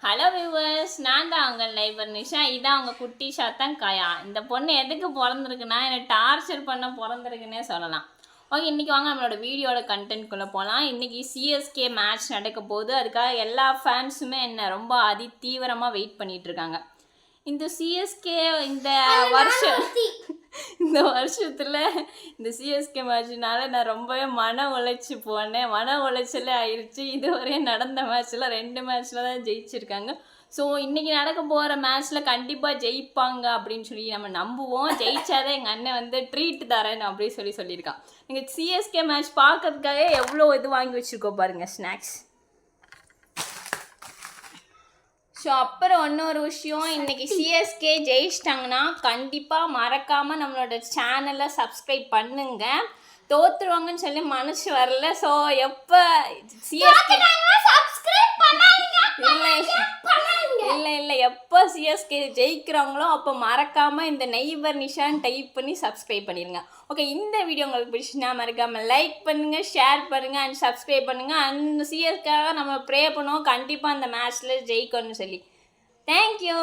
Hello viewers, நான் தான் உங்கள் நைபர் நிஷா. இதான் அவங்க குட்டி சாத்தான் காயா. இந்த பொண்ணு எதுக்கு பிறந்திருக்குன்னா என்னை டார்ச்சர் பண்ண பிறந்திருக்குன்னே சொல்லலாம். ஓகே, இன்றைக்கி வாங்க நம்மளோட வீடியோட கண்டென்ட்குள்ளே போகலாம். இன்றைக்கி சிஎஸ்கே மேட்ச் நடக்க போகுது. அதுக்காக எல்லா ஃபேன்ஸுமே என்ன ரொம்ப தீவிரமாக வெயிட் பண்ணிகிட்ருக்காங்க. இந்த சிஎஸ்கே இந்த வருஷத்தில் இந்த சிஎஸ்கே மேட்ச்னால நான் ரொம்பவே மன உளைச்சி போனேன். மன உளைச்சலே ஆயிடுச்சு. இதுவரை நடந்த மேட்ச்சில் 2 மேட்ச்சில் தான் ஜெயிச்சிருக்காங்க. ஸோ இன்றைக்கி நடக்க போகிற மேட்ச்சில் கண்டிப்பாக ஜெயிப்பாங்க அப்படின்னு சொல்லி நம்ம நம்புவோம். ஜெயிச்சாதான் எங்கள் அண்ணன் வந்து ட்ரீட் தரேன் அப்படின்னு சொல்லியிருக்கான். நீங்கள் சிஎஸ்கே மேட்ச் பார்க்கறதுக்காக எவ்வளோ இது வாங்கி வச்சுருக்கோம் பாருங்கள், ஸ்நாக்ஸ். ஸோ அப்புறம் இன்னொரு விஷயம், இன்றைக்கி சிஎஸ்கே ஜெயிச்சிட்டாங்கன்னா கண்டிப்பாக மறக்காமல் நம்மளோட சேனலை சப்ஸ்கிரைப் பண்ணுங்க. தோற்றுருவாங்கன்னு சொல்லி மனசு வரல. ஸோ எப்போ சிஎஸ்கே இல்லை எப்போ சிஎஸ்கே ஜெயிக்கிறாங்களோ அப்போ மறக்காமல் இந்த நெய்பர் நிஷான்னு டைப் பண்ணி சப்ஸ்கிரைப் பண்ணிடுங்க. ஓகே, இந்த வீடியோ உங்களுக்கு பிடிச்சினா மறக்காமல் லைக் பண்ணுங்கள், ஷேர் பண்ணுங்கள் அண்ட் சப்ஸ்கிரைப் பண்ணுங்கள். அந்த சிஎஸ்கேவாக நம்ம ப்ரே பண்ணுவோம் கண்டிப்பாக அந்த மேட்ச்சில் ஜெயிக்கணும்னு சொல்லி. தேங்க்யூ.